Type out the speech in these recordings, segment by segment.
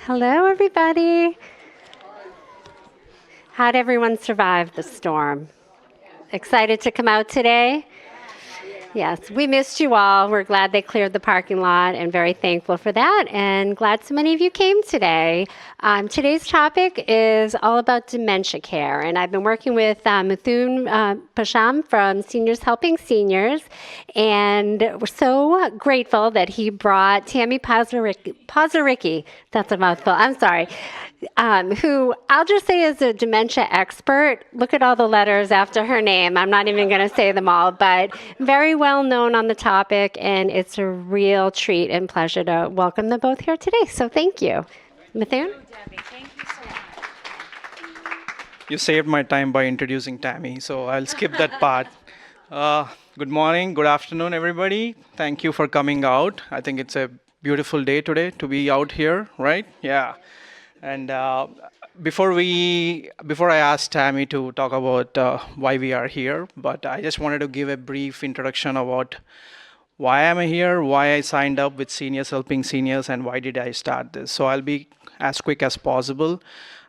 Hello, everybody. How'd everyone survive the storm? Excited to come out today? Yes, we missed you all. We're glad they cleared the parking lot and very thankful for that, and glad so many of you came today. Today's topic is all about dementia care, and I've been working with Mithun Pasham from Seniors Helping Seniors, and we're so grateful that he brought Tammy Pazaricki, that's a mouthful, I'm sorry, who I'll just say is a dementia expert. Look at all the letters after her name. I'm not even going to say them all, but very well known on the topic, and it's a real treat and pleasure to welcome them both here today. So thank you. Mithun? Debbie, thank you so much. You saved my time by introducing Tammy, so I'll skip that part. Good morning, good afternoon, everybody. Thank you for coming out. I think it's a beautiful day today to be out here, right? Yeah. And before I ask Tammy to talk about why we are here, but I just wanted to give a brief introduction about why am I here, why I signed up with Seniors Helping Seniors, and why did I start this. So I'll be as quick as possible.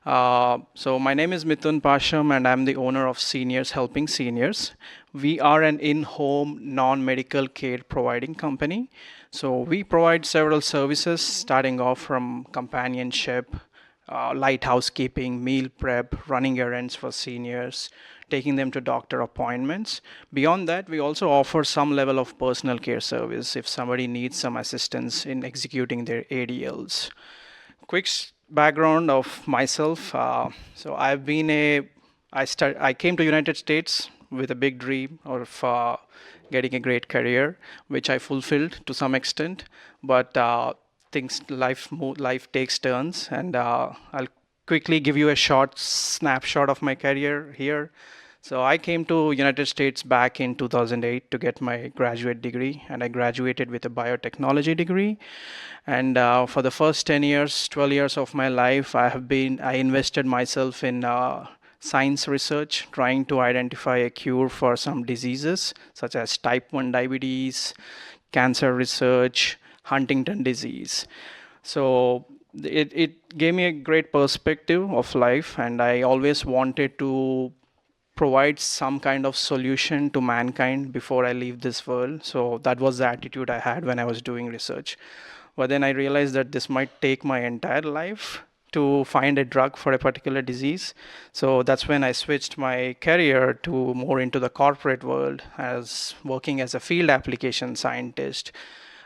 So my name is Mithun Pasham, and I'm the owner of Seniors Helping Seniors. We are an in-home non-medical care providing company. So we provide several services, starting off from companionship, light housekeeping, meal prep, running errands for seniors, taking them to doctor appointments. Beyond that, we also offer some level of personal care service if somebody needs some assistance in executing their ADLs. Quick background of myself. So I came to United States with a big dream of getting a great career, which I fulfilled to some extent. But life takes turns, and I'll quickly give you a short snapshot of my career here. So I came to United States back in 2008 to get my graduate degree, and I graduated with a biotechnology degree. And for the first 10 years, 12 years of my life, I invested myself in science research, trying to identify a cure for some diseases such as type 1 diabetes, cancer research, Huntington disease. So it gave me a great perspective of life, and I always wanted to provide some kind of solution to mankind before I leave this world. So that was the attitude I had when I was doing research. But then I realized that this might take my entire life to find a drug for a particular disease. So that's when I switched my career to more into the corporate world, as working as a field application scientist,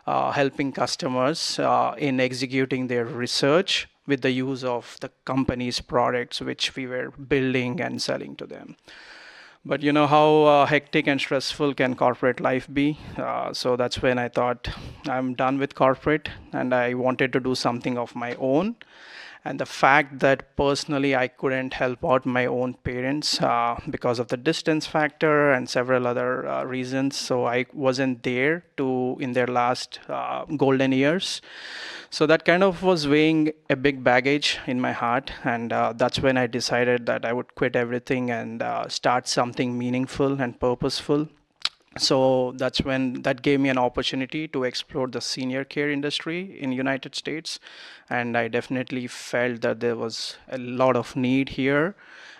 helping customers in executing their research with the use of the company's products which we were building and selling to them. But you know how hectic and stressful can corporate life be? So that's when I thought I'm done with corporate and I wanted to do something of my own. And the fact that personally I couldn't help out my own parents because of the distance factor and several other reasons. So I wasn't there to in their last golden years. So that kind of was weighing a big baggage in my heart, and that's when I decided that I would quit everything and start something meaningful and purposeful. So that's when that gave me an opportunity to explore the senior care industry in United States, and I definitely felt that there was a lot of need here,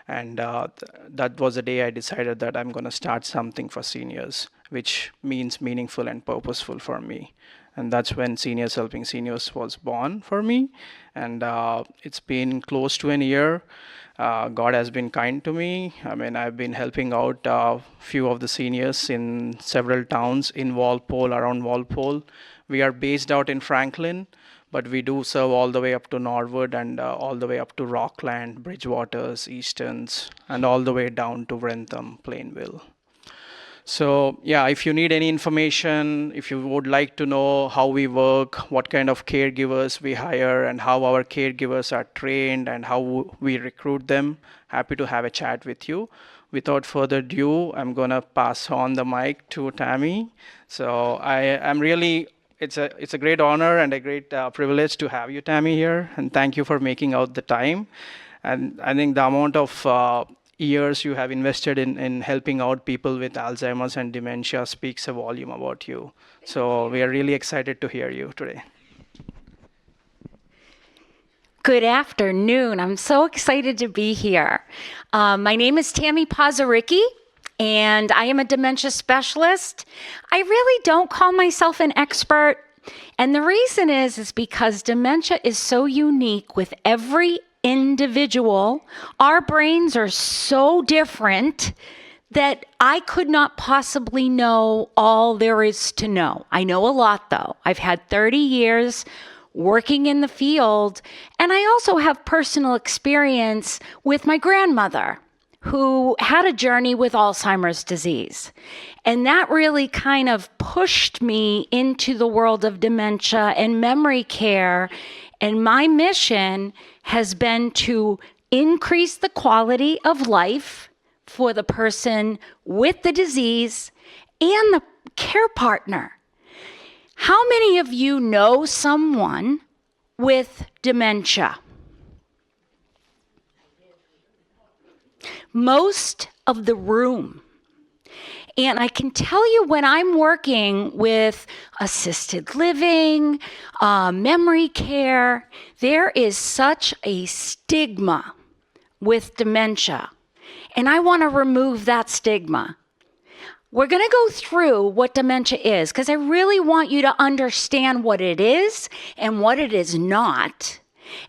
and that was the day I decided that I'm going to start something for seniors, which means meaningful and purposeful for me. And that's when Seniors Helping Seniors was born for me, and it's been close to a year. God has been kind to me. I mean, I've been helping out a few of the seniors in several towns in Walpole, around Walpole. We are based out in Franklin, but we do serve all the way up to Norwood and all the way up to Rockland, Bridgewaters, Easterns, and all the way down to Wrentham, Plainville. So yeah, if you need any information, if you would like to know how we work, what kind of caregivers we hire, and how our caregivers are trained and how we recruit them, happy to have a chat with you. Without further ado, I'm gonna pass on the mic to Tammy. So I'm really, it's a great honor and a great privilege to have you, Tammy, here, and thank you for making out the time. And I think the amount of years you have invested in helping out people with Alzheimer's and dementia speaks a volume about you. So we are really excited to hear you today. Good afternoon. I'm so excited to be here. My name is Tammy Pazaricki, and I am a dementia specialist. I really don't call myself an expert, and the reason is because dementia is so unique with every individual. Our brains are so different that I could not possibly know all there is to know. I know a lot, though. I've had 30 years working in the field, and I also have personal experience with my grandmother, who had a journey with Alzheimer's disease. And that really kind of pushed me into the world of dementia and memory care. And my mission has been to increase the quality of life for the person with the disease and the care partner. How many of you know someone with dementia? Most of the room. And I can tell you, when I'm working with assisted living, memory care, there is such a stigma with dementia. And I want to remove that stigma. We're going to go through what dementia is, because I really want you to understand what it is and what it is not,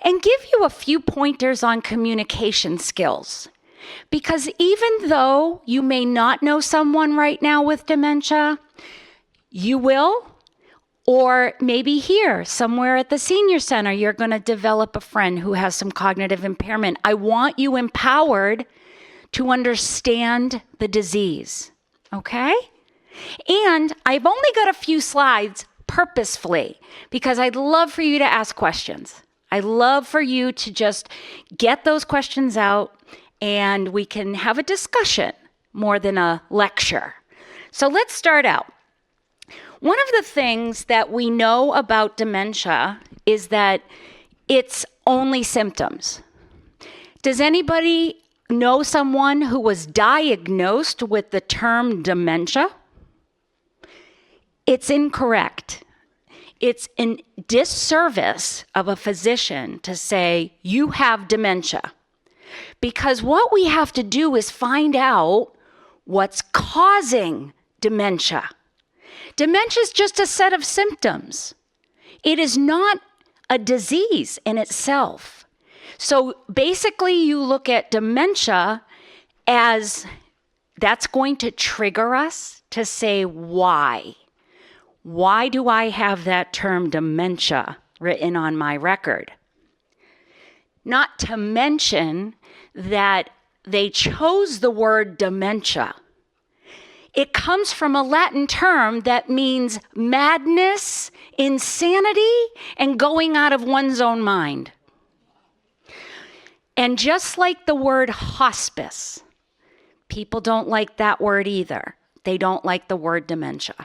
and give you a few pointers on communication skills. Because even though you may not know someone right now with dementia, you will, or maybe here, somewhere at the senior center, you're going to develop a friend who has some cognitive impairment. I want you empowered to understand the disease. Okay? And I've only got a few slides purposefully because I'd love for you to ask questions. I'd love for you to just get those questions out and we can have a discussion more than a lecture. So let's start out. One of the things that we know about dementia is that it's only symptoms. Does anybody know someone who was diagnosed with the term dementia? It's incorrect. It's a disservice of a physician to say, you have dementia. Because what we have to do is find out what's causing dementia. Dementia is just a set of symptoms. It is not a disease in itself. So basically, you look at dementia as that's going to trigger us to say, why? Why do I have that term dementia written on my record? Not to mention that they chose the word dementia. It comes from a Latin term that means madness, insanity, and going out of one's own mind. And just like the word hospice, people don't like that word either. They don't like the word dementia.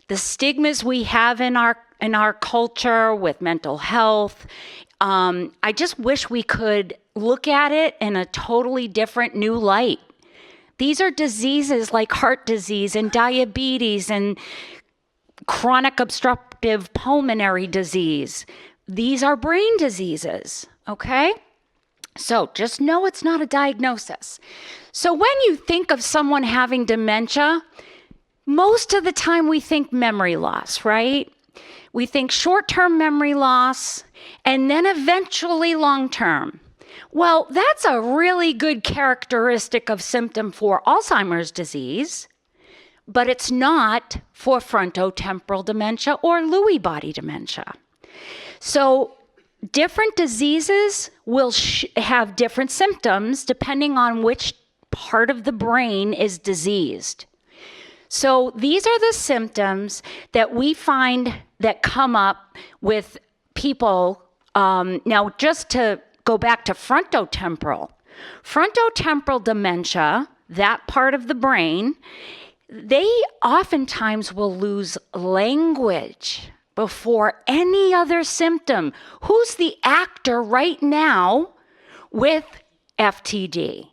The stigmas we have in our culture with mental health, I just wish we could look at it in a totally different new light. These are diseases like heart disease and diabetes and chronic obstructive pulmonary disease. These are brain diseases, okay? So just know it's not a diagnosis. So when you think of someone having dementia, most of the time we think memory loss, right? We think short-term memory loss and then eventually long-term. Well, that's a really good characteristic of symptom for Alzheimer's disease, but it's not for frontotemporal dementia or Lewy body dementia. So different diseases will have different symptoms depending on which part of the brain is diseased. So these are the symptoms that we find that come up with people. Now, just to go back to frontotemporal dementia, that part of the brain, they oftentimes will lose language before any other symptom. Who's the actor right now with FTD?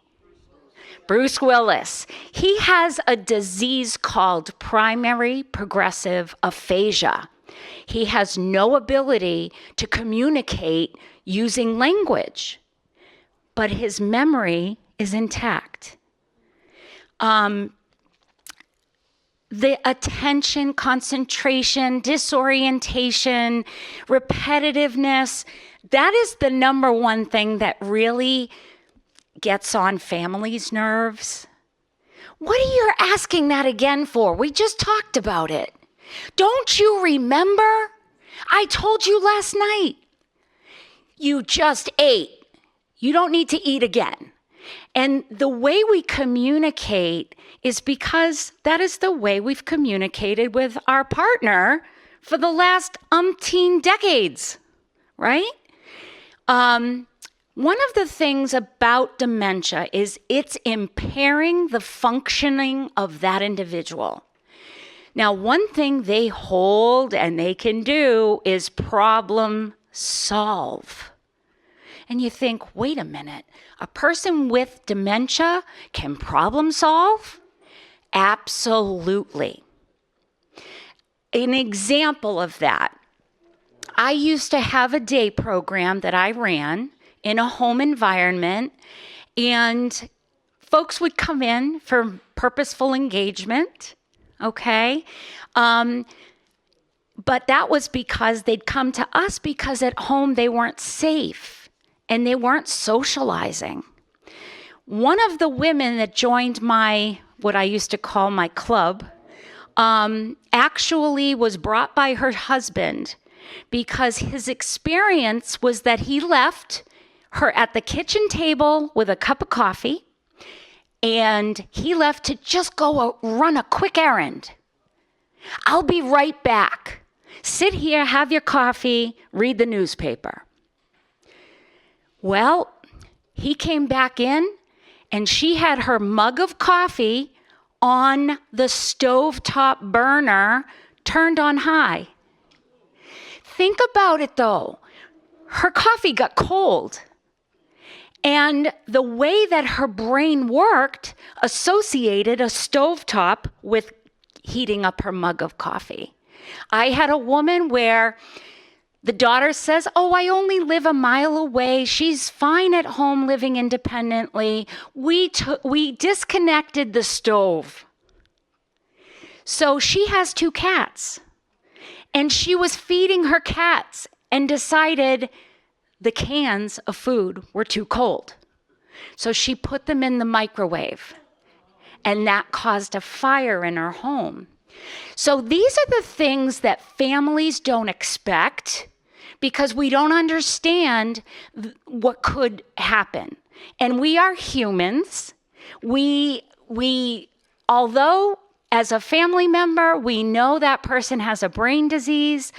Bruce Willis. He has a disease called primary progressive aphasia. He has no ability to communicate using language, but his memory is intact. The attention, concentration, disorientation, repetitiveness, that is the number one thing that really gets on families' nerves. What are you asking that again for? We just talked about it. Don't you remember? I told you last night. You just ate. You don't need to eat again. And the way we communicate is because that is the way we've communicated with our partner for the last umpteen decades, right? One of the things about dementia is it's impairing the functioning of that individual. Now, one thing they hold and they can do is problem solve. And you think, wait a minute, a person with dementia can problem solve? Absolutely. An example of that, I used to have a day program that I ran in a home environment, and folks would come in for purposeful engagement, okay? But that was because they'd come to us because at home they weren't safe and they weren't socializing. One of the women that joined what I used to call my club, actually was brought by her husband because his experience was that he left her at the kitchen table with a cup of coffee, and he left to just go run a quick errand. I'll be right back. Sit here, have your coffee, read the newspaper. Well, he came back in, and she had her mug of coffee on the stovetop burner turned on high. Think about it though. Her coffee got cold. And the way that her brain worked associated a stovetop with heating up her mug of coffee. I had a woman where the daughter says, oh, I only live a mile away. She's fine at home living independently. We disconnected the stove. So she has 2 cats. And she was feeding her cats and decided the cans of food were too cold. So she put them in the microwave. And that caused a fire in her home. So these are the things that families don't expect because we don't understand what could happen. And we are humans. Although as a family member, we know that person has a brain disease,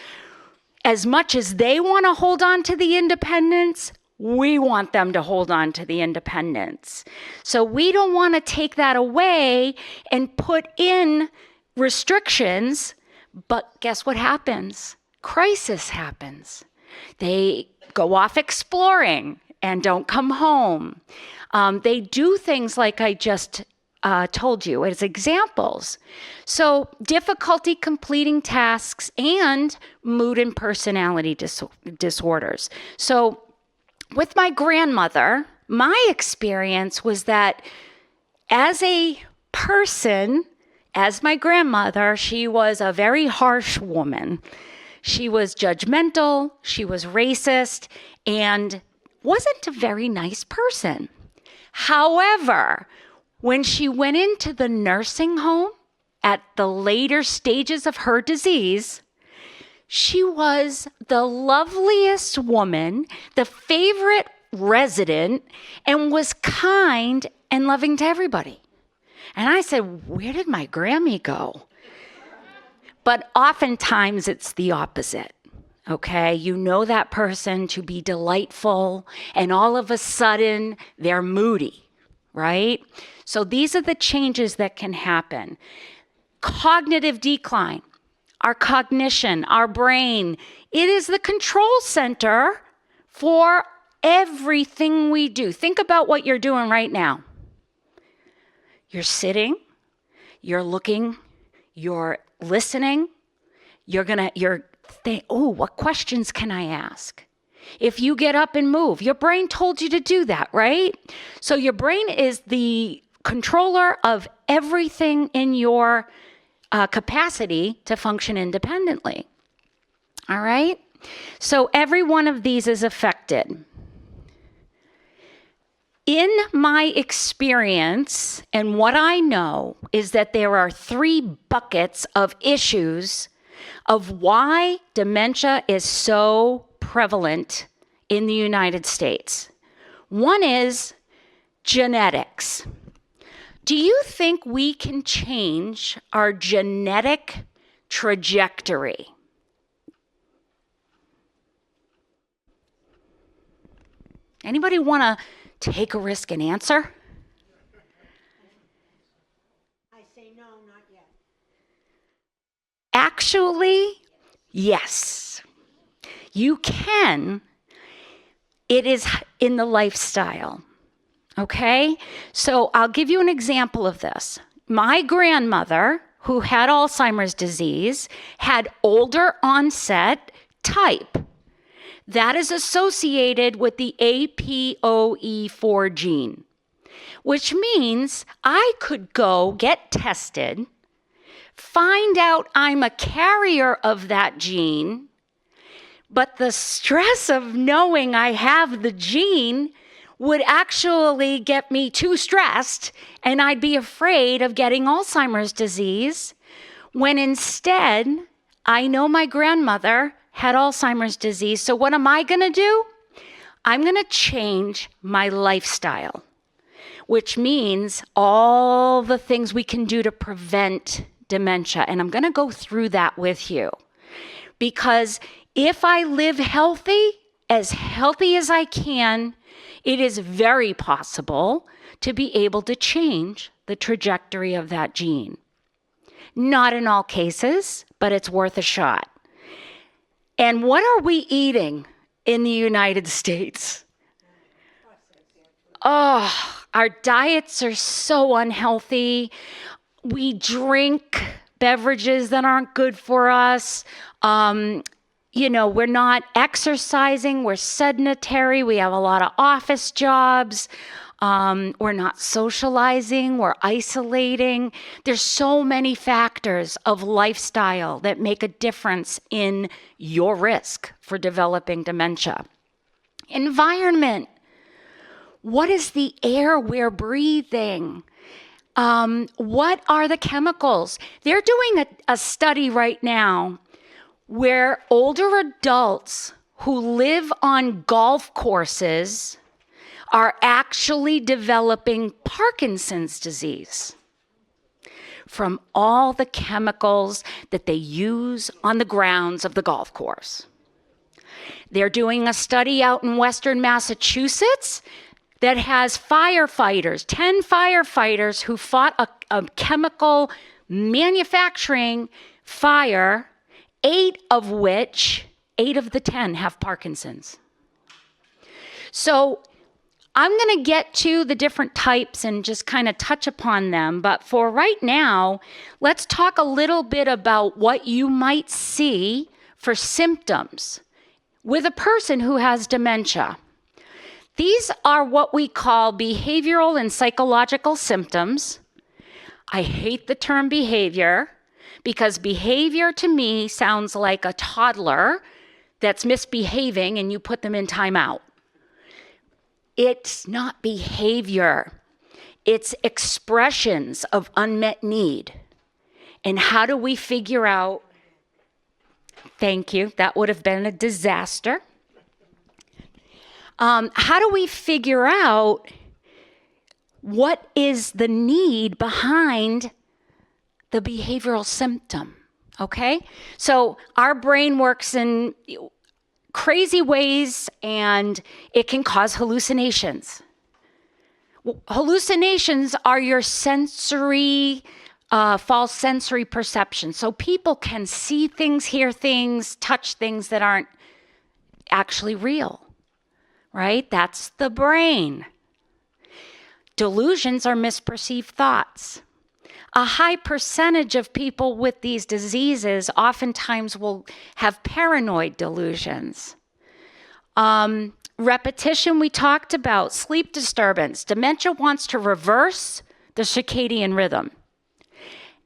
as much as they want to hold on to the independence, we want them to hold on to the independence. So we don't want to take that away and put in restrictions, but guess what happens? Crisis happens. They go off exploring and don't come home. They do things like I just told you as examples. So difficulty completing tasks and mood and personality disorders. So with my grandmother, my experience was that as a person, as my grandmother, she was a very harsh woman. She was judgmental, she was racist, and wasn't a very nice person. However, when she went into the nursing home at the later stages of her disease, she was the loveliest woman, the favorite resident, and was kind and loving to everybody. And I said, where did my Grammy go? But oftentimes it's the opposite, okay? You know that person to be delightful, and all of a sudden they're moody, right? So these are the changes that can happen. Cognitive decline, our cognition, our brain, it is the control center for everything we do. Think about what you're doing right now. You're sitting, you're looking, you're listening, you're thinking, oh, what questions can I ask? If you get up and move, your brain told you to do that, right? So your brain is the controller of everything in your capacity to function independently. All right? So every one of these is affected. In my experience, and what I know, is that there are 3 buckets of issues of why dementia is so prevalent in the United States. One is genetics. Do you think we can change our genetic trajectory? Anybody want to take a risk and answer? I say no, not yet. Actually, yes. You can. It is in the lifestyle. Okay? So I'll give you an example of this. My grandmother, who had Alzheimer's disease, had older onset type. That is associated with the APOE4 gene, which means I could go get tested, find out I'm a carrier of that gene, but the stress of knowing I have the gene would actually get me too stressed, and I'd be afraid of getting Alzheimer's disease, when instead I know my grandmother had Alzheimer's disease. So what am I going to do? I'm going to change my lifestyle, which means all the things we can do to prevent dementia. And I'm going to go through that with you, because if I live healthy as I can, it is very possible to be able to change the trajectory of that gene. Not in all cases, but it's worth a shot. And what are we eating in the United States? Oh, our diets are so unhealthy. We drink beverages that aren't good for us. We're not exercising. We're sedentary. We have a lot of office jobs. We're not socializing. We're isolating. There's so many factors of lifestyle that make a difference in your risk for developing dementia. Environment. What is the air we're breathing? What are the chemicals? They're doing a study right now where older adults who live on golf courses are actually developing Parkinson's disease from all the chemicals that they use on the grounds of the golf course. They're doing a study out in Western Massachusetts that has 10 firefighters who fought a chemical manufacturing fire, 8 of the 10 have Parkinson's. So I'm going to get to the different types and just kind of touch upon them. But for right now, let's talk a little bit about what you might see for symptoms with a person who has dementia. These are what we call behavioral and psychological symptoms. I hate the term behavior because behavior to me sounds like a toddler that's misbehaving and you put them in timeout. It's not behavior. It's expressions of unmet need. And how do we figure out? Thank you. That would have been a disaster. How do we figure out what is the need behind the behavioral symptom? Okay? So our brain works in crazy ways, and it can cause hallucinations. Hallucinations are your false sensory perception. So people can see things, hear things, touch things that aren't actually real, right? That's the brain. Delusions are misperceived thoughts. A high percentage of people with these diseases oftentimes will have paranoid delusions. Repetition, we talked about. Sleep disturbance. Dementia wants to reverse the circadian rhythm.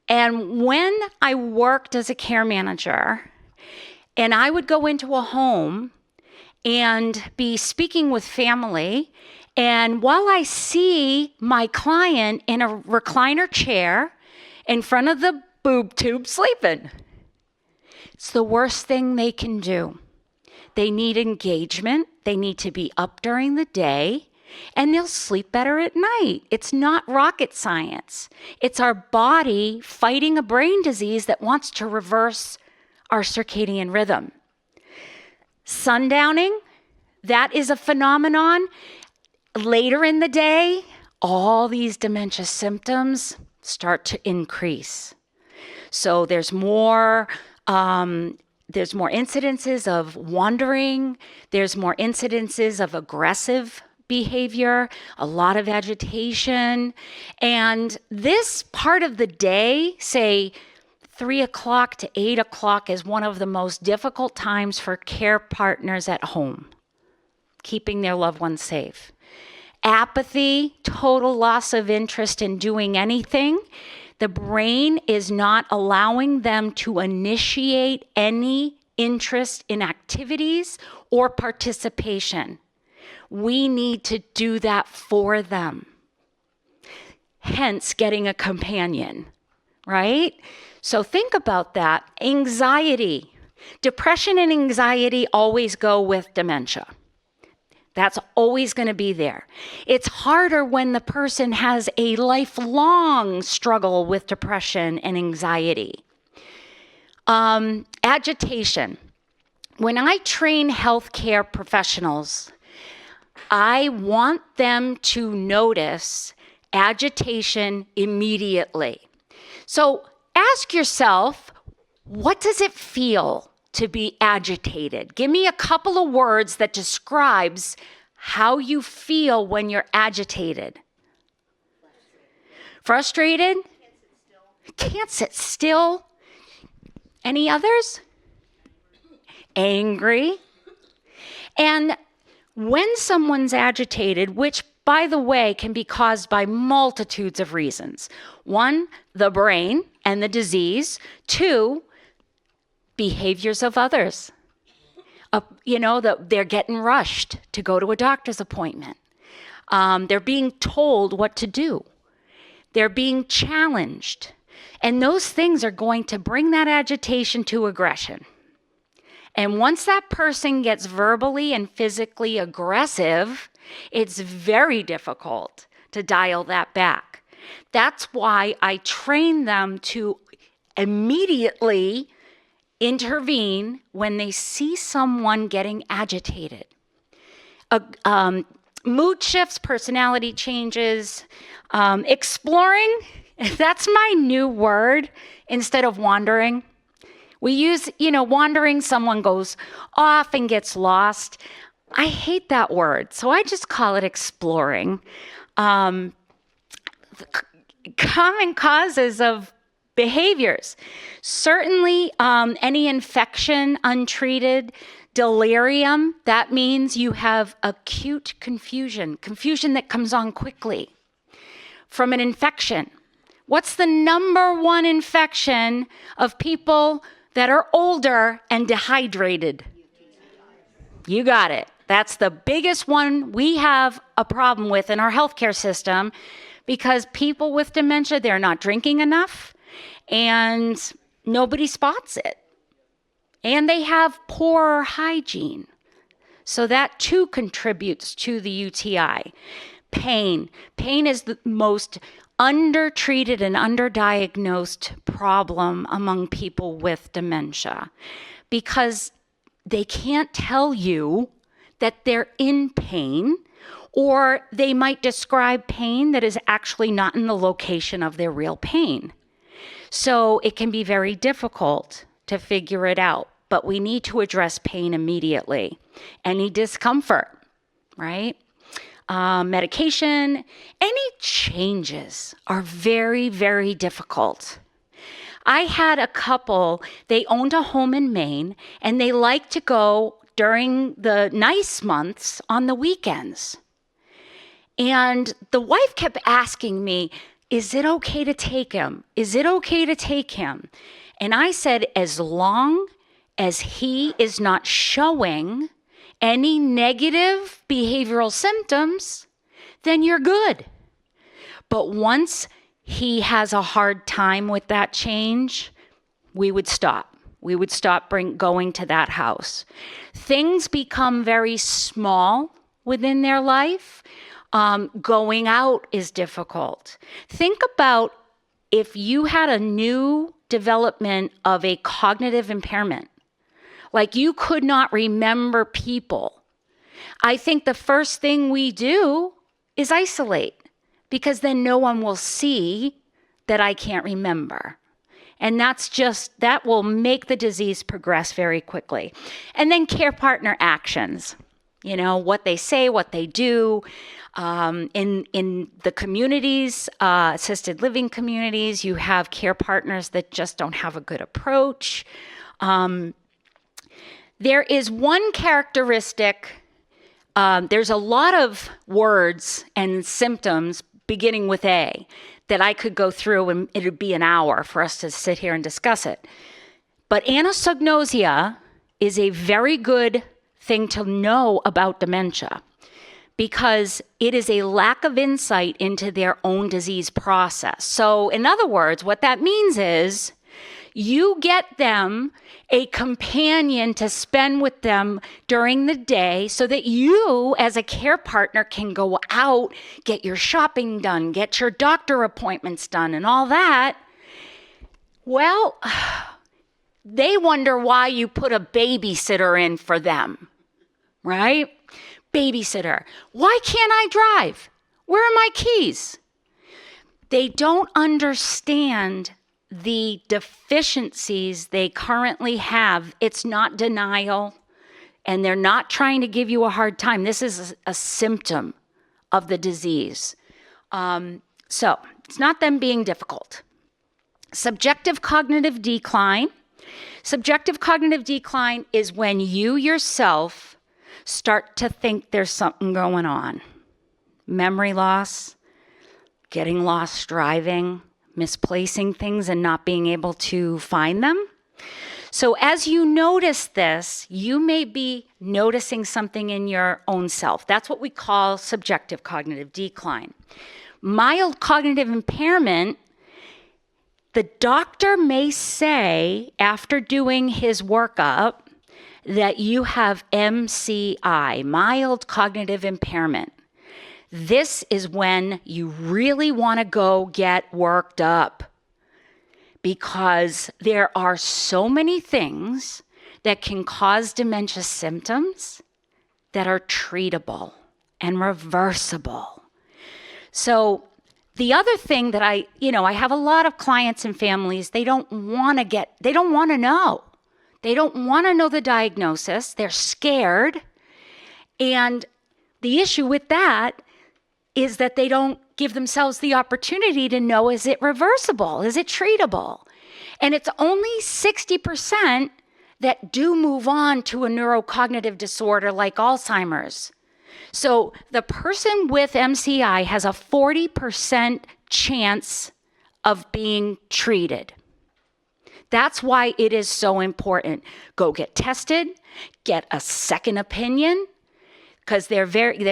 And when I worked as a care manager, and I would go into a home and be speaking with family, and while I see my client in a recliner chair in front of the boob tube sleeping, it's the worst thing they can do. They need engagement. They need to be up during the day, and they'll sleep better at night. It's not rocket science. It's our body fighting a brain disease that wants to reverse our circadian rhythm. Sundowning, that is a phenomenon. Later in the day, all these dementia symptoms start to increase. So there's more incidences of wandering. There's more incidences of aggressive behavior, a lot of agitation. And this part of the day, say 3 o'clock to 8 o'clock, is one of the most difficult times for care partners at home, keeping their loved ones safe. Apathy, total loss of interest in doing anything. The brain is not allowing them to initiate any interest in activities or participation. We need to do that for them. Hence, getting a companion, right? So think about that. Anxiety. Depression and anxiety always go with dementia. That's always going to be there. It's harder when the person has a lifelong struggle with depression and anxiety. Agitation. When I train healthcare professionals, I want them to notice agitation immediately. So ask yourself, what does it feel to be agitated? Give me a couple of words that describes how you feel when you're agitated. Frustrated? Can't sit still. Any others? Angry. And when someone's agitated, which by the way can be caused by multitudes of reasons. 1, the brain and the disease. 2, behaviors of others. They're getting rushed to go to a doctor's appointment. They're being told what to do. They're being challenged. And those things are going to bring that agitation to aggression. And once that person gets verbally and physically aggressive, it's very difficult to dial that back. That's why I train them to immediately intervene when they see someone getting agitated. Mood shifts, personality changes, exploring, that's my new word instead of wandering. We use, wandering, someone goes off and gets lost. I hate that word, so I just call it exploring. Common causes of behaviors. Certainly any infection untreated, delirium, that means you have acute confusion that comes on quickly from an infection. What's the number one infection of people that are older and dehydrated? You got it. That's the biggest one we have a problem with in our healthcare system because people with dementia, they're not drinking enough and nobody spots it. And they have poor hygiene. So that too contributes to the UTI. Pain. Pain is the most undertreated and underdiagnosed problem among people with dementia because they can't tell you that they're in pain, or they might describe pain that is actually not in the location of their real pain. So it can be very difficult to figure it out, but we need to address pain immediately. Any discomfort, right? Medication, any changes are very, very difficult. I had a couple, they owned a home in Maine, and they liked to go during the nice months on the weekends. And the wife kept asking me, is it okay to take him? Is it okay to take him? And I said, as long as he is not showing any negative behavioral symptoms, then you're good. But once he has a hard time with that change, we would stop. We would stop going to that house. Things become very small within their life. Going out is difficult. Think about if you had a new development of a cognitive impairment, like you could not remember people. I think the first thing we do is isolate, because then no one will see that I can't remember. And that will make the disease progress very quickly. And then care partner actions, what they say, what they do. In the communities, assisted living communities, you have care partners that just don't have a good approach. There is one characteristic, there's a lot of words and symptoms beginning with A that I could go through and it would be an hour for us to sit here and discuss it. But anosognosia is a very good thing to know about dementia, because it is a lack of insight into their own disease process. So in other words, what that means is you get them a companion to spend with them during the day so that you as a care partner can go out, get your shopping done, get your doctor appointments done and all that. Well, they wonder why you put a babysitter in for them, right? Babysitter. Why can't I drive? Where are my keys? They don't understand the deficiencies they currently have. It's not denial, and they're not trying to give you a hard time. This is a symptom of the disease. So it's not them being difficult. Subjective cognitive decline. Subjective cognitive decline is when you yourself start to think there's something going on. Memory loss, getting lost driving, misplacing things and not being able to find them. So as you notice this, you may be noticing something in your own self. That's what we call subjective cognitive decline. Mild cognitive impairment, the doctor may say after doing his workup that you have MCI, mild cognitive impairment. This is when you really want to go get worked up, because there are so many things that can cause dementia symptoms that are treatable and reversible. So the other thing that I have a lot of clients and families, they don't want to know. They don't want to know the diagnosis. They're scared. And the issue with that is that they don't give themselves the opportunity to know, is it reversible? Is it treatable? And it's only 60% that do move on to a neurocognitive disorder like Alzheimer's. So the person with MCI has a 40% chance of being treated. That's why it is so important. Go get tested, get a second opinion, because they're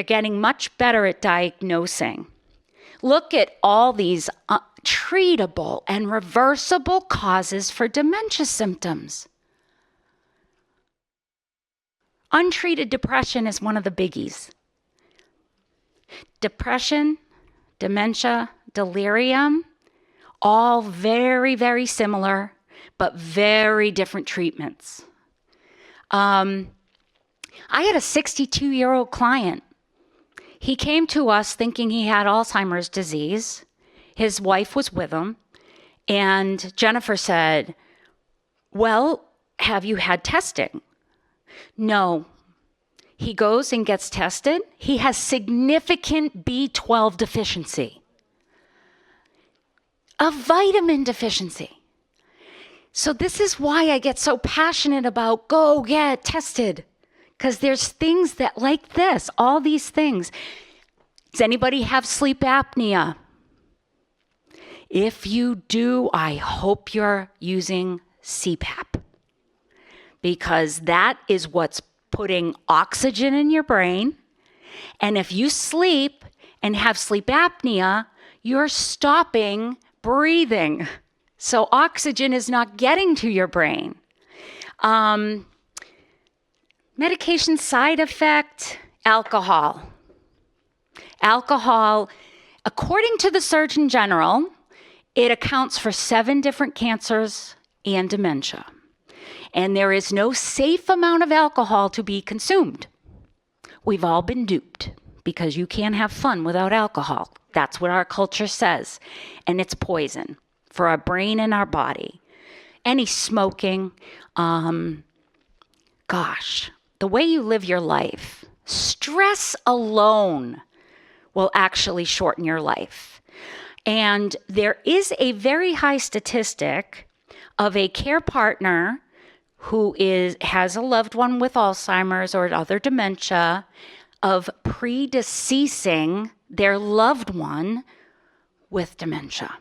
getting much better at diagnosing. Look at all these treatable and reversible causes for dementia symptoms. Untreated depression is one of the biggies. Depression, dementia, delirium, all very, very similar, but very different treatments. I had a 62-year-old client. He came to us thinking he had Alzheimer's disease. His wife was with him. And Jennifer said, well, have you had testing? No. He goes and gets tested. He has significant B12 deficiency, a vitamin deficiency. So this is why I get so passionate about go get tested. Because there's things that, like this, all these things. Does anybody have sleep apnea? If you do, I hope you're using CPAP, because that is what's putting oxygen in your brain. And if you sleep and have sleep apnea, you're stopping breathing. So oxygen is not getting to your brain. Medication side effect, alcohol. Alcohol, according to the Surgeon General, it accounts for 7 different cancers and dementia. And there is no safe amount of alcohol to be consumed. We've all been duped because you can't have fun without alcohol. That's what our culture says. And it's poison for our brain and our body. Any smoking, the way you live your life, stress alone will actually shorten your life. And there is a very high statistic of a care partner who has a loved one with Alzheimer's or other dementia, of predeceasing their loved one with dementia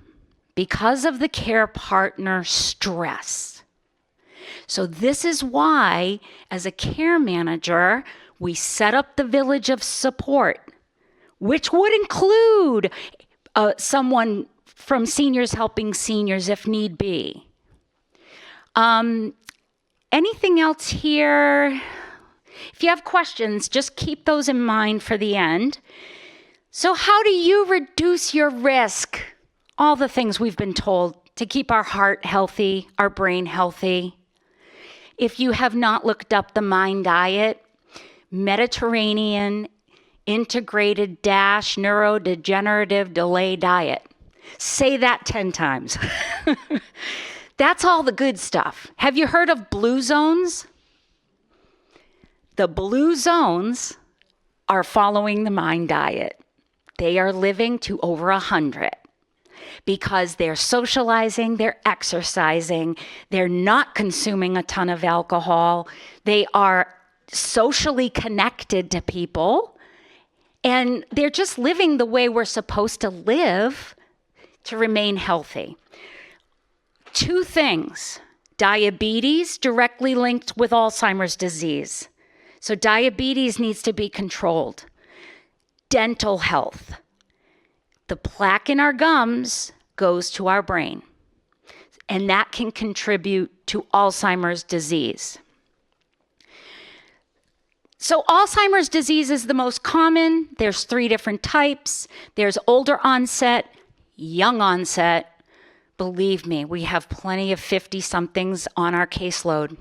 because of the care partner stress. So this is why, as a care manager, we set up the village of support, which would include someone from Seniors Helping Seniors if need be. Anything else here? If you have questions, just keep those in mind for the end. So how do you reduce your risk? All the things we've been told to keep our heart healthy, our brain healthy. If you have not looked up the MIND diet, Mediterranean integrated neurodegenerative delay diet. Say that 10 times. That's all the good stuff. Have you heard of blue zones? The blue zones are following the MIND diet. They are living to over 100 because they're socializing, they're exercising, they're not consuming a ton of alcohol, they are socially connected to people, and they're just living the way we're supposed to live to remain healthy. 2 things. Diabetes directly linked with Alzheimer's disease. So diabetes needs to be controlled. Dental health. The plaque in our gums goes to our brain, and that can contribute to Alzheimer's disease. So Alzheimer's disease is the most common. There's 3 different types. There's older onset, young onset. Believe me, we have plenty of 50-somethings on our caseload.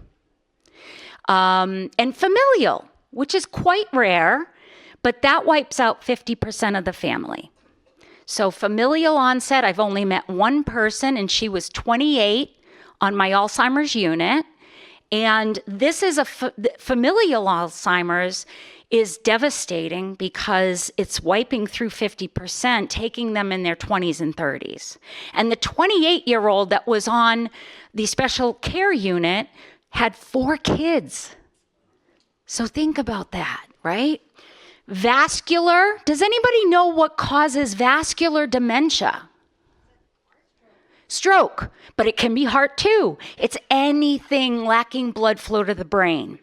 And familial, which is quite rare, but that wipes out 50% of the family. So familial onset, I've only met one person, and she was 28 on my Alzheimer's unit. And this is familial Alzheimer's is devastating because it's wiping through 50%, taking them in their 20s and 30s. And the 28-year-old that was on the special care unit had 4 kids. So think about that, right? Vascular, does anybody know what causes vascular dementia? Stroke, but it can be heart too. It's anything lacking blood flow to the brain,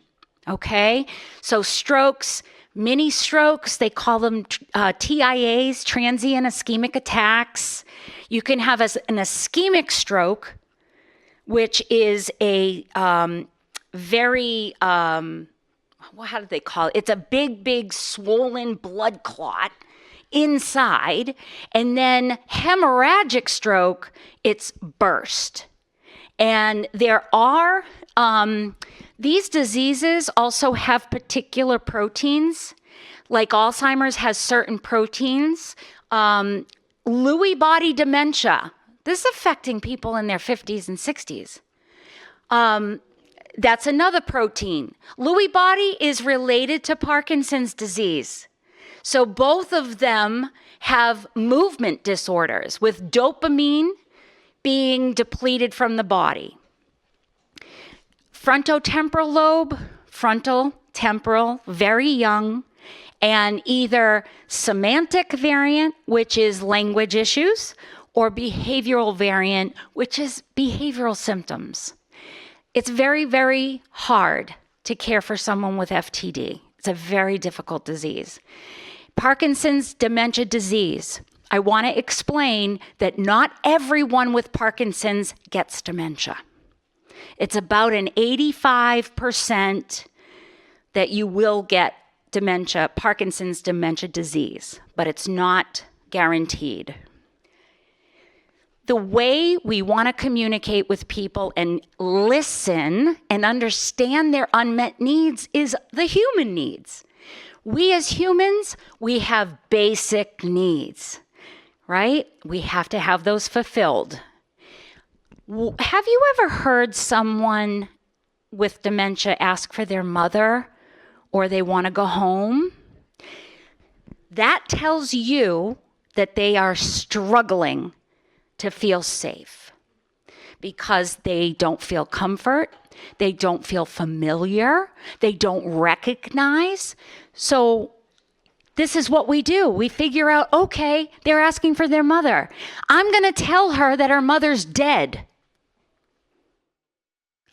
okay? So strokes, mini strokes, they call them TIAs, transient ischemic attacks. You can have an ischemic stroke, which is a very, how do they call it? It's a big swollen blood clot inside, and then hemorrhagic stroke, it's burst. And there are, these diseases also have particular proteins, like Alzheimer's has certain proteins. Lewy body dementia, this is affecting people in their 50s and 60s. That's another protein. Lewy body is related to Parkinson's disease. So both of them have movement disorders, with dopamine being depleted from the body. Frontotemporal lobe, frontal temporal, very young, and either semantic variant, which is language issues, or behavioral variant, which is behavioral symptoms. It's very, very hard to care for someone with FTD. It's a very difficult disease. Parkinson's dementia disease. I want to explain that not everyone with Parkinson's gets dementia. It's about an 85% that you will get dementia, Parkinson's dementia disease, but it's not guaranteed. The way we want to communicate with people and listen and understand their unmet needs is the human needs. We as humans, we have basic needs, right? We have to have those fulfilled. Have you ever heard someone with dementia ask for their mother or they want to go home? That tells you that they are struggling to feel safe because they don't feel comfort, they don't feel familiar, they don't recognize. So this is what we do. We figure out, okay, they're asking for their mother. I'm going to tell her that her mother's dead.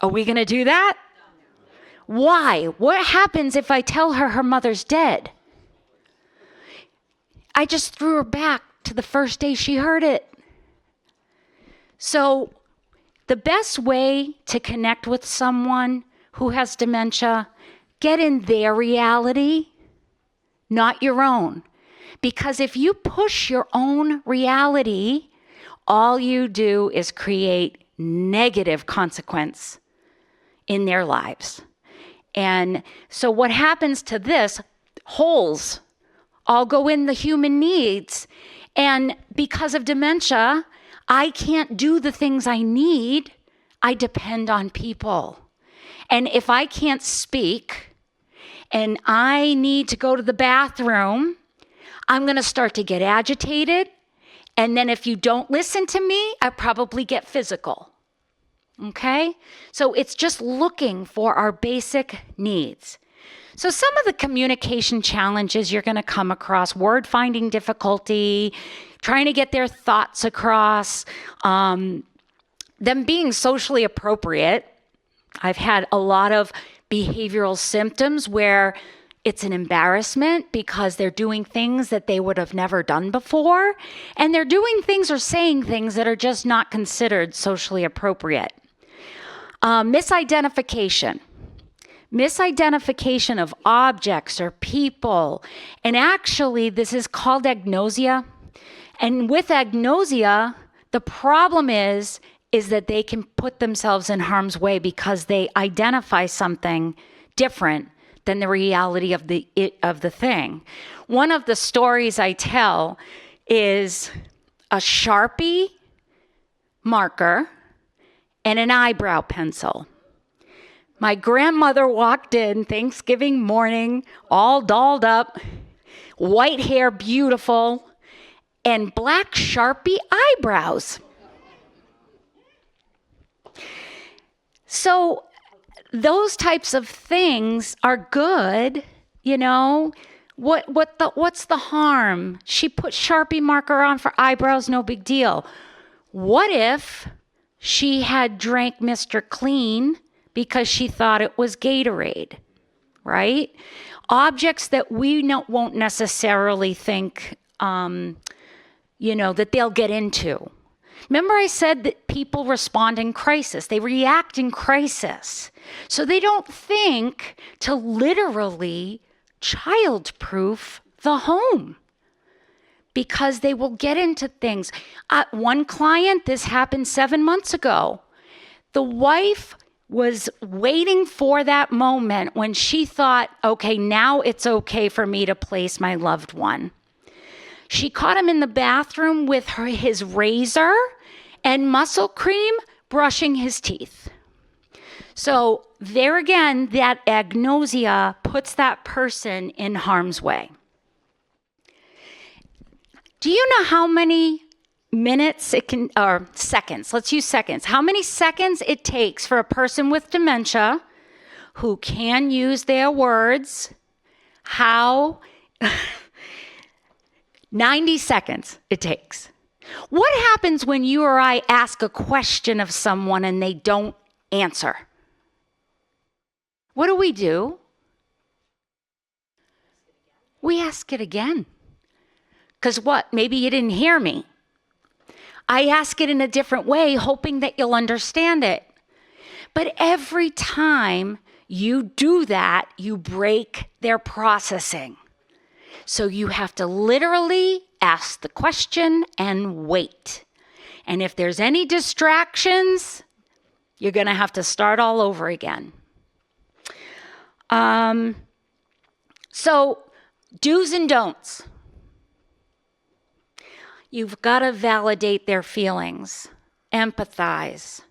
Are we going to do that? Why? What happens if I tell her her mother's dead? I just threw her back to the first day she heard it. So the best way to connect with someone who has dementia, get in their reality, not your own. Because if you push your own reality, all you do is create negative consequence in their lives. And so what happens to this, holes all go in the human needs. And because of dementia, I can't do the things I need. I depend on people. And if I can't speak and I need to go to the bathroom, I'm going to start to get agitated. And then if you don't listen to me, I probably get physical. Okay? So it's just looking for our basic needs. So some of the communication challenges you're going to come across, word finding difficulty, trying to get their thoughts across, them being socially appropriate. I've had a lot of behavioral symptoms where it's an embarrassment because they're doing things that they would have never done before, and they're doing things or saying things that are just not considered socially appropriate. Misidentification. Misidentification of objects or people. And actually, this is called agnosia. And with agnosia, the problem is that they can put themselves in harm's way because they identify something different than the reality of the thing. One of the stories I tell is a Sharpie marker and an eyebrow pencil. My grandmother walked in Thanksgiving morning, all dolled up, white hair, beautiful, and black Sharpie eyebrows. So those types of things are good, you know. What's the harm? She put Sharpie marker on for eyebrows, no big deal. What if she had drank Mr. Clean because she thought it was Gatorade, right? Objects that we won't necessarily think, that they'll get into. Remember I said that people respond in crisis. They react in crisis. So they don't think to literally child-proof the home because they will get into things. One client, this happened 7 months ago. The wife was waiting for that moment when she thought, okay, now it's okay for me to place my loved one. She caught him in the bathroom with his razor and muscle cream brushing his teeth. So there again, that agnosia puts that person in harm's way. Do you know how many minutes or seconds, let's use seconds. How many seconds it takes for a person with dementia who can use their words, how 90 seconds it takes. What happens when you or I ask a question of someone and they don't answer? What do? We ask it again. Because what? Maybe you didn't hear me. I ask it in a different way, hoping that you'll understand it. But every time you do that, you break their processing. So you have to literally ask the question and wait. And if there's any distractions, you're going to have to start all over again. So do's and don'ts. You've got to validate their feelings, empathize.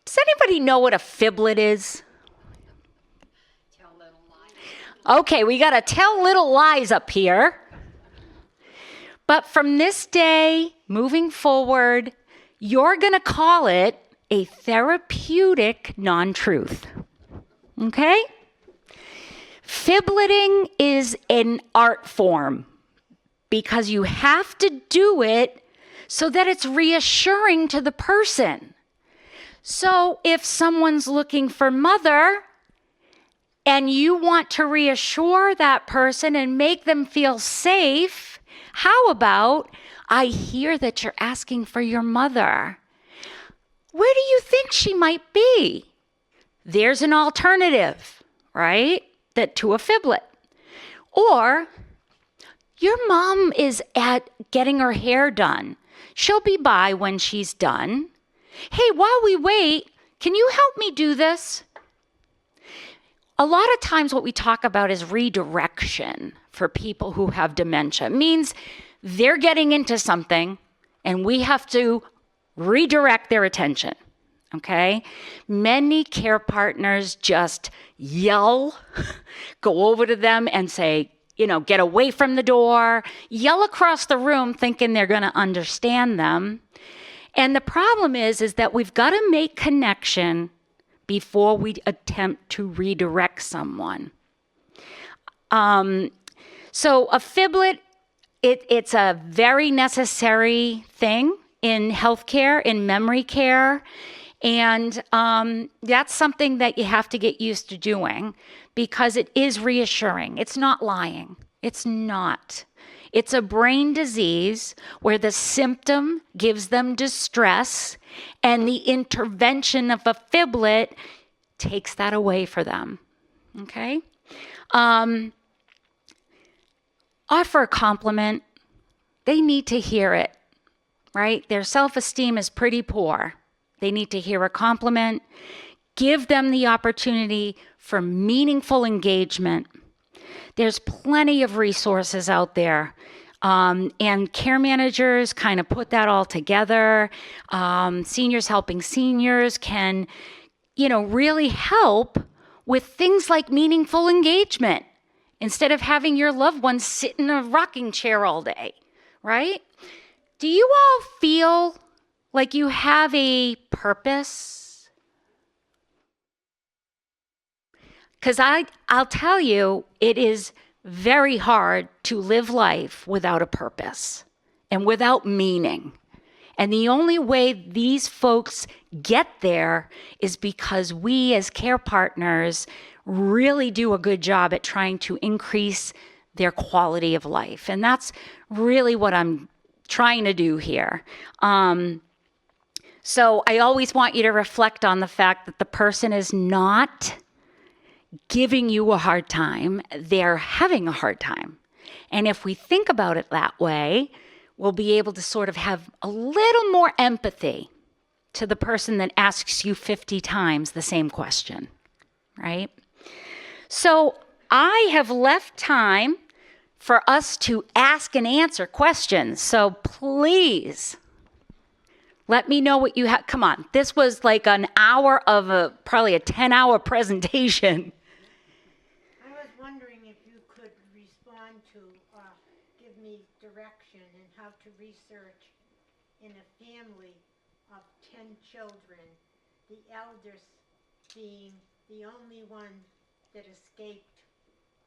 Does anybody know what a fiblet is? Okay, we got to tell little lies up here. But from this day, moving forward, you're going to call it a therapeutic non-truth. Okay? Fibleting is an art form because you have to do it so that it's reassuring to the person. So if someone's looking for mother and you want to reassure that person and make them feel safe, how about, I hear that you're asking for your mother. Where do you think she might be? There's an alternative, right? That to a fiblet. Or your mom is at getting her hair done. She'll be by when she's done. Hey, while we wait, can you help me do this? A lot of times what we talk about is redirection for people who have dementia. It means they're getting into something and we have to redirect their attention. Okay? Many care partners just yell, go over to them and say, get away from the door, yell across the room thinking they're going to understand them. And the problem is that we've got to make connection before we attempt to redirect someone. So a fiblet, it's a very necessary thing in healthcare, in memory care. And that's something that you have to get used to doing because it is reassuring. It's not lying. It's not. It's a brain disease where the symptom gives them distress and the intervention of a fiblet takes that away for them. Okay? Offer a compliment. They need to hear it, right? Their self-esteem is pretty poor. They need to hear a compliment. Give them the opportunity for meaningful engagement. There's plenty of resources out there. And care managers kind of put that all together. Seniors Helping Seniors can, really help with things like meaningful engagement instead of having your loved one sit in a rocking chair all day, right? Do you all feel like you have a purpose? Because I'll tell you, it is very hard to live life without a purpose and without meaning. And the only way these folks get there is because we as care partners really do a good job at trying to increase their quality of life. And that's really what I'm trying to do here. So I always want you to reflect on the fact that the person is not giving you a hard time, they're having a hard time. And if we think about it that way, we'll be able to sort of have a little more empathy to the person that asks you 50 times the same question, right? So I have left time for us to ask and answer questions. So please let me know what you have. Come on, this was like an hour of probably a 10-hour presentation. I was wondering if you could respond to, give me direction in how to research in a family of 10 children, the eldest being the only one that escaped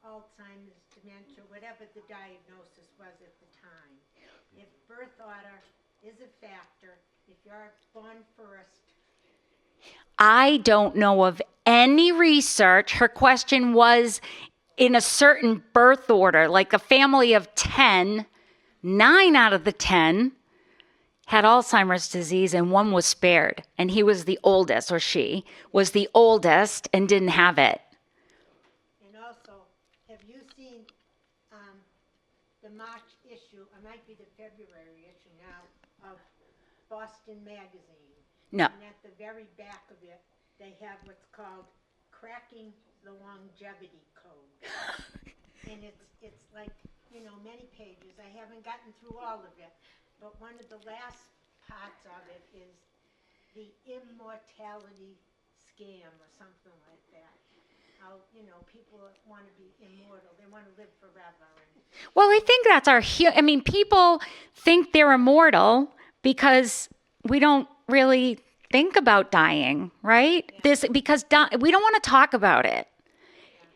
Alzheimer's, dementia, whatever the diagnosis was at the time. If birth order is a factor, if you're born first, I don't know of any research. Her question was in a certain birth order, like a family of 10, 9 out of the 10 had Alzheimer's disease and one was spared. And he was the oldest, or she was the oldest and didn't have it. and also, have you seen the March issue, or might be the February issue now, of Boston Magazine? No. And at the very back of it, they have what's called Cracking the Longevity Code. And it's like, many pages. I haven't gotten through all of it, but one of the last parts of it is the immortality scam or something like that. How, people want to be immortal. They want to live forever. Well, I think that's people think they're immortal because we don't really think about dying, right? Yeah. Because we don't want to talk about it.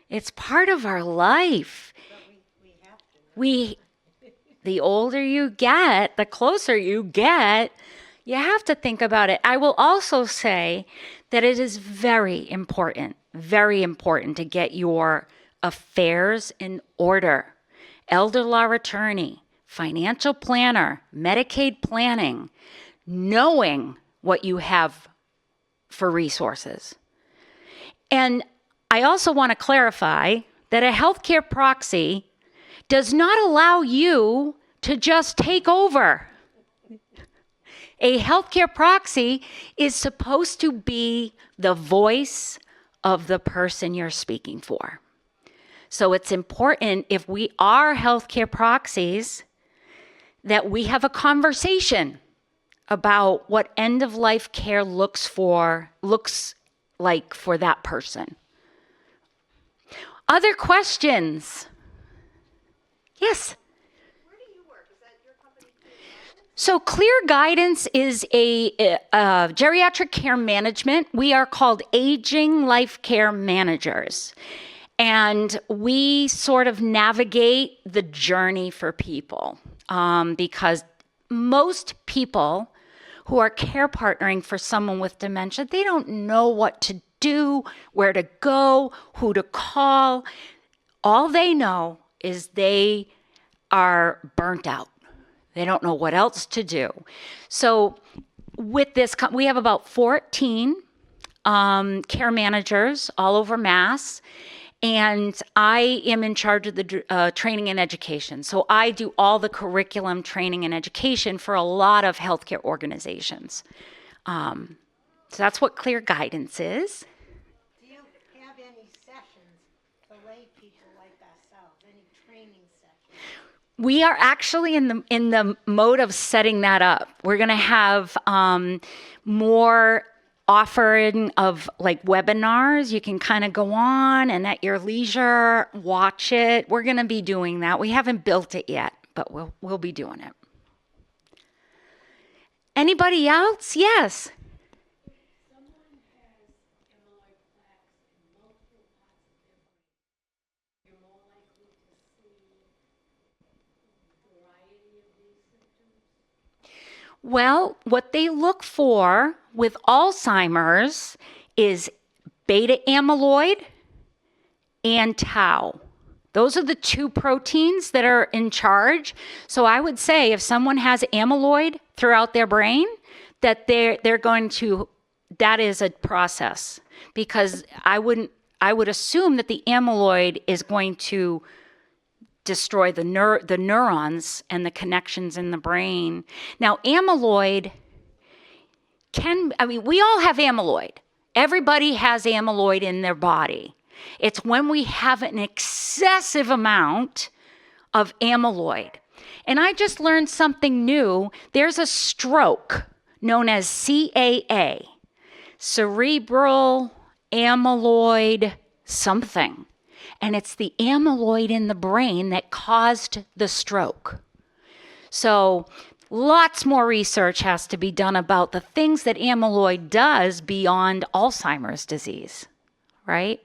It's part of our life. But we have to. The older you get, the closer you get, you have to think about it. I will also say that it is very important to get your affairs in order. Elder law attorney, financial planner, Medicaid planning, knowing what you have for resources. And I also want to clarify that a healthcare proxy does not allow you to just take over. A healthcare proxy is supposed to be the voice of the person you're speaking for. So it's important, if we are healthcare proxies, that we have a conversation about what end-of-life care looks like for that person. Other questions? Yes. Where do you work? Is that your company? So Clear Guidance is a geriatric care management. We are called Aging Life Care Managers. And we sort of navigate the journey for people because most people who are care partnering for someone with dementia, they don't know what to do, where to go, who to call. All they know is they are burnt out. They don't know what else to do. So with this, we have about 14 care managers all over Mass. And I am in charge of the training and education. So I do all the curriculum, training, and education for a lot of healthcare organizations. So that's what Clear Guidance is. Do you have any sessions for lay people like ourselves? Any training sessions? We are actually in the mode of setting that up. We're going to have more offering of like webinars. You can kind of go on and at your leisure watch it. We're going to be doing that. We haven't built it yet, but we'll be doing it. Anybody else? Yes. Well, what they look for with Alzheimer's is beta amyloid and tau. Those are the two proteins that are in charge. So I would say if someone has amyloid throughout their brain, that they're going to, that is a process, because I would assume that the amyloid is going to destroy the neurons and the connections in the brain. Now, amyloid we all have amyloid. Everybody has amyloid in their body. It's when we have an excessive amount of amyloid. And I just learned something new. There's a stroke known as CAA, cerebral amyloid something. And it's the amyloid in the brain that caused the stroke. So lots more research has to be done about the things that amyloid does beyond Alzheimer's disease, right?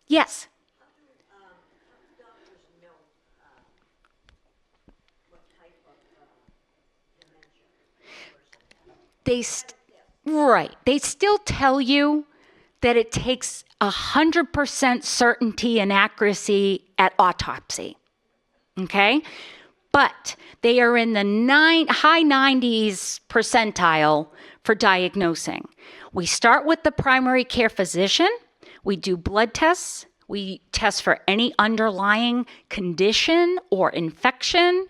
Yes. Right. They still tell you that it takes 100% certainty and accuracy at autopsy. Okay? But they are in the high 90s percentile for diagnosing. We start with the primary care physician. We do blood tests. We test for any underlying condition or infection.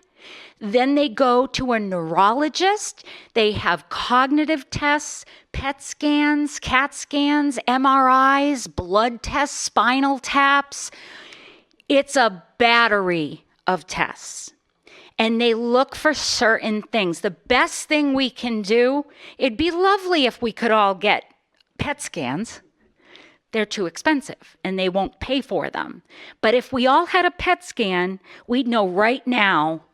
Then they go to a neurologist. They have cognitive tests, PET scans, CAT scans, MRIs, blood tests, spinal taps. It's a battery of tests. And they look for certain things. The best thing we can do, it'd be lovely if we could all get PET scans. They're too expensive and they won't pay for them. But if we all had a PET scan, we'd know right now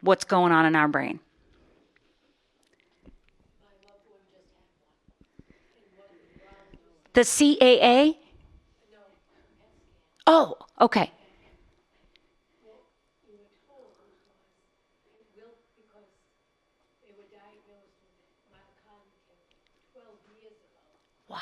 what's going on in our brain. The CAA? Oh, okay. Wow.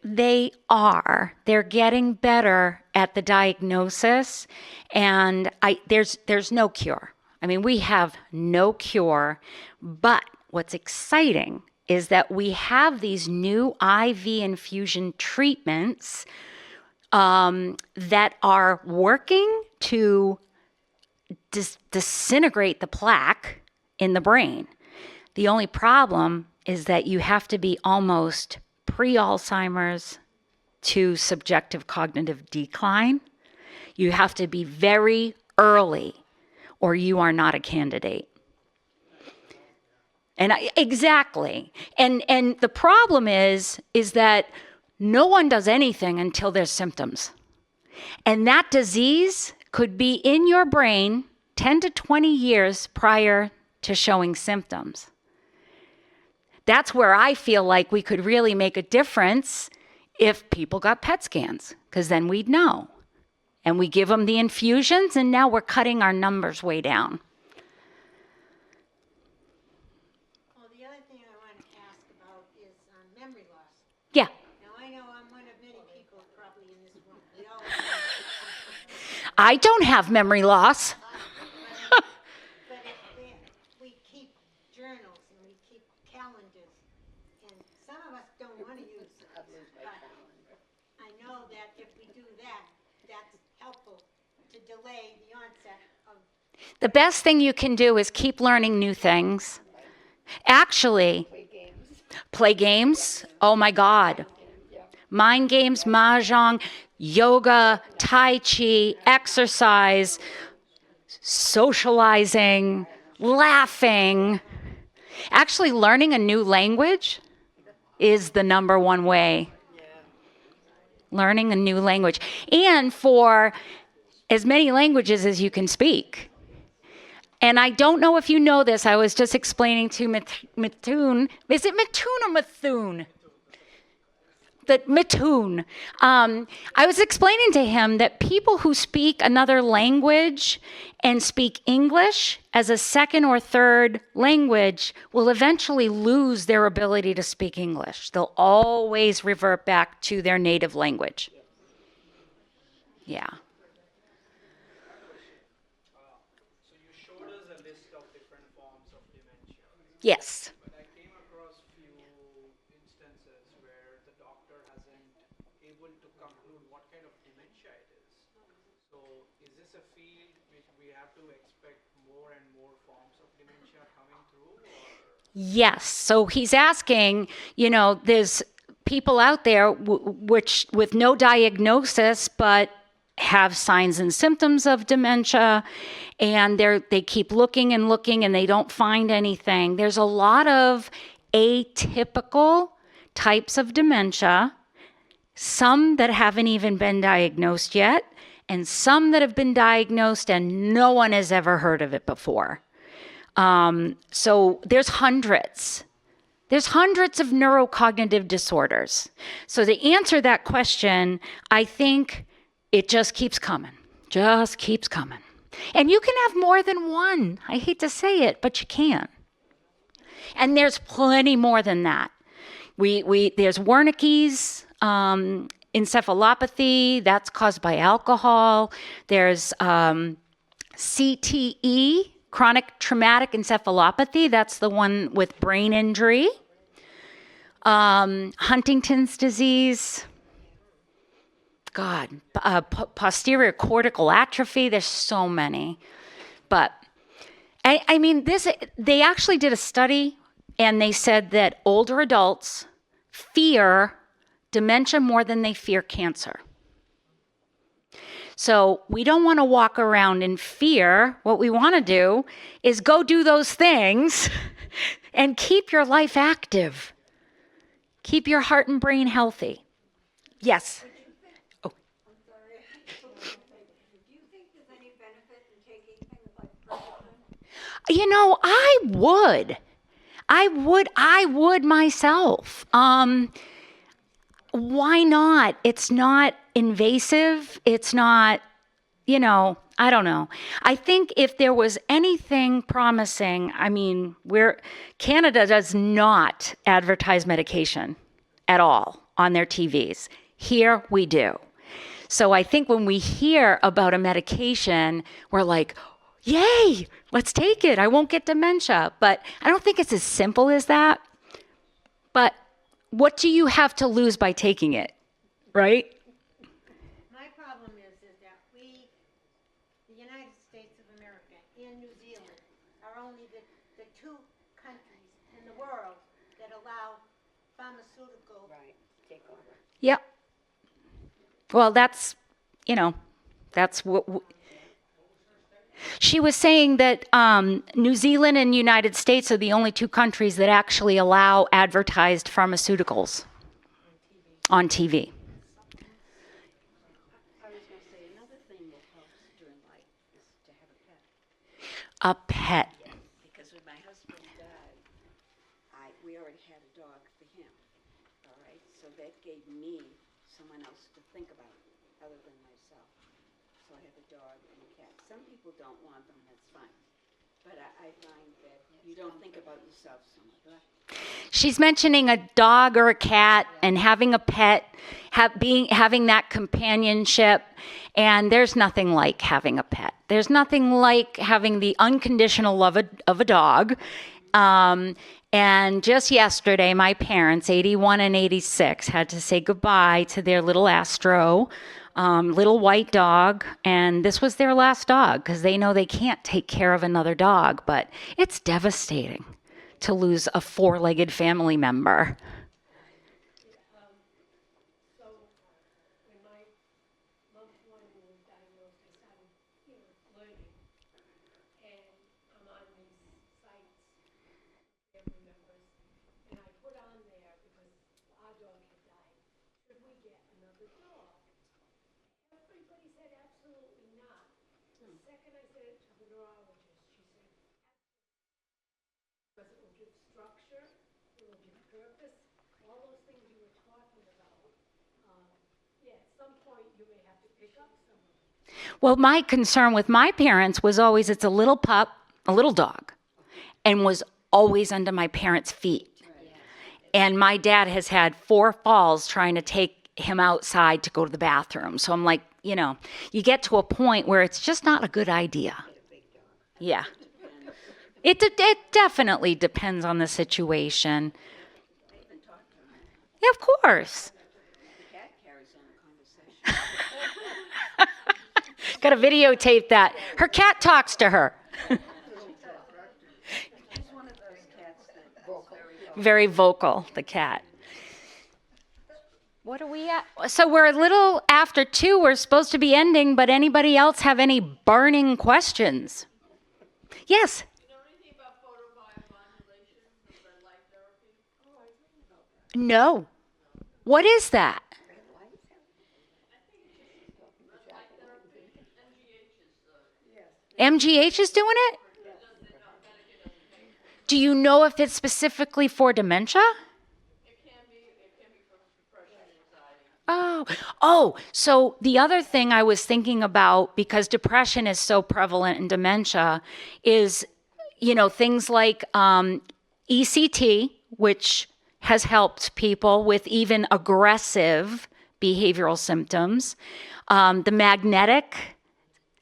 They are. They're getting better at the diagnosis, and there's no cure. I mean, we have no cure, but what's exciting is that we have these new IV infusion treatments that are working to disintegrate the plaque in the brain. The only problem is that you have to be almost pre-Alzheimer's to subjective cognitive decline. You have to be very early or you are not a candidate. And exactly. And the problem is that no one does anything until there's symptoms. And that disease could be in your brain 10 to 20 years prior to showing symptoms. That's where I feel like we could really make a difference if people got PET scans, because then we'd know. And we give them the infusions, and now we're cutting our numbers way down. Well, the other thing I want to ask about is memory loss. Yeah. Now, I know I'm one of many people probably in this room. We all I don't have memory loss. But we keep journals and we keep calendars, and some of us don't want to use it. But I know that if we do that, that's helpful to delay the onset of. The best thing you can do is keep learning new things. Actually, play games. Oh my God. Mind games, mahjong, yoga, tai chi, exercise, socializing, laughing. Actually, learning a new language is the number one way. Learning a new language. And for as many languages as you can speak. And I don't know if you know this. I was just explaining to Mithun. Is it Mithun or Mithun? Mithun. I was explaining to him that people who speak another language and speak English as a second or third language will eventually lose their ability to speak English. They'll always revert back to their native language. Yeah. So you showed us a list of different forms of dementia. Yes. But I came across few instances where the doctor hasn't able to conclude what kind of dementia it is. So is this a field which we have to expect more and more forms of dementia coming through? Yes. So he's asking, there's people out there which with no diagnosis, but have signs and symptoms of dementia, and they keep looking and they don't find anything. There's a lot of atypical types of dementia, some that haven't even been diagnosed yet, and some that have been diagnosed and no one has ever heard of it before. So there's hundreds. There's hundreds of neurocognitive disorders. So to answer that question, I think it just keeps coming. Just keeps coming. And you can have more than one. I hate to say it, but you can. And there's plenty more than that. There's Wernicke's encephalopathy, that's caused by alcohol. There's CTE, chronic traumatic encephalopathy, that's the one with brain injury. Huntington's disease. God, posterior cortical atrophy, there's so many. But I mean, they actually did a study and they said that older adults fear dementia more than they fear cancer. So we don't want to walk around in fear. What we want to do is go do those things and keep your life active. Keep your heart and brain healthy. Yes. I'm sorry. Do you think there's any benefit in taking things like Prozac? You know, I would myself. Why not? It's not invasive. It's not, I don't know. I think if there was anything promising, I mean, Canada does not advertise medication at all on their TVs. Here we do. So I think when we hear about a medication, we're like, yay, let's take it. I won't get dementia. But I don't think it's as simple as that. But what do you have to lose by taking it, right? My problem is that we, the United States of America and New Zealand, are only the two countries in the world that allow pharmaceutical. Right. Take over. Yep. Well, that's what she was saying, that New Zealand and United States are the only two countries that actually allow advertised pharmaceuticals on TV. I was going to say, another thing that helps during life is to have A a pet. pet. Because when my husband died, we already had a dog for him, all right? So that gave me someone else to think about other than myself. So I have a dog and a cat. Some people don't want them, that's fine. But I find that you don't think about yourself so much. She's mentioning a dog or a cat and having a pet, having that companionship. And there's nothing like having a pet. There's nothing like having the unconditional love of a dog. And just yesterday, my parents, 81 and 86, had to say goodbye to their little Astro, little white dog. And this was their last dog because they know they can't take care of another dog. But it's devastating to lose a four-legged family member. So when my loved one was diagnosed, I started, learning. And I'm on these sites, family members, and I put on there, because our dog had died, should we get another dog? Everybody said absolutely not. The second I said it to the neurologist, she said, because it will give structure, it will give purpose, all those things you were talking about. Yeah, at some point you may have to pick up someone. Well, my concern with my parents was always it's a little pup, a little dog, and was always under my parents' feet. And my dad has had 4 falls trying to take him outside to go to the bathroom. So I'm like, you get to a point where it's just not a good idea. Yeah. It definitely depends on the situation. Yeah, of course. The cat carries on a conversation. Got to videotape that. Her cat talks to her. She's one of those cats that Very vocal, the cat. What are we at? So we're a little after 2. We're supposed to be ending, but anybody else have any burning questions? Yes? No. What is that? MGH is doing it? Do you know if it's specifically for dementia? Oh, so the other thing I was thinking about, because depression is so prevalent in dementia, is, things like ECT, which has helped people with even aggressive behavioral symptoms, the magnetic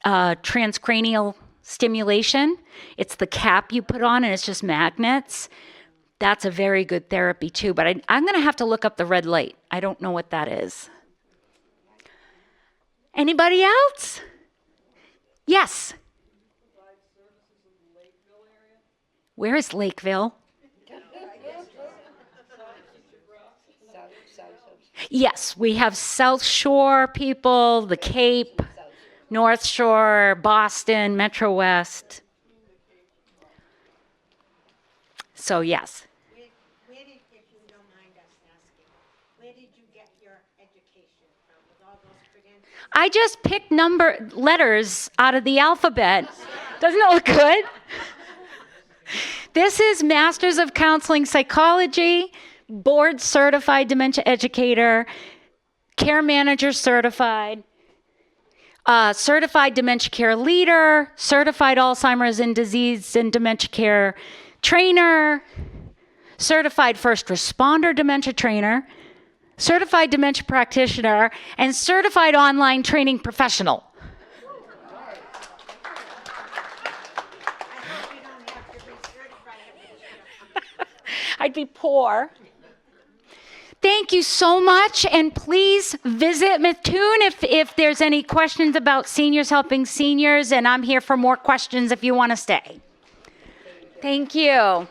transcranial stimulation. It's the cap you put on and it's just magnets. That's a very good therapy too, but I'm going to have to look up the red light. I don't know what that is. Anybody else? Yes. Where is Lakeville? Yes, we have South Shore people, the Cape, North Shore, Boston, Metro West. So yes. Where did, if you don't mind us asking, where did you get your education from with all those credentials? I just picked letters out of the alphabet. Doesn't it look good? This is Masters of Counseling Psychology, board certified dementia educator, care manager certified, certified dementia care leader, certified Alzheimer's and disease and dementia care trainer, certified first responder dementia trainer, certified dementia practitioner, and certified online training professional. I'd be poor. Thank you so much, and please visit Mithun if there's any questions about seniors helping seniors, and I'm here for more questions if you want to stay. Thank you.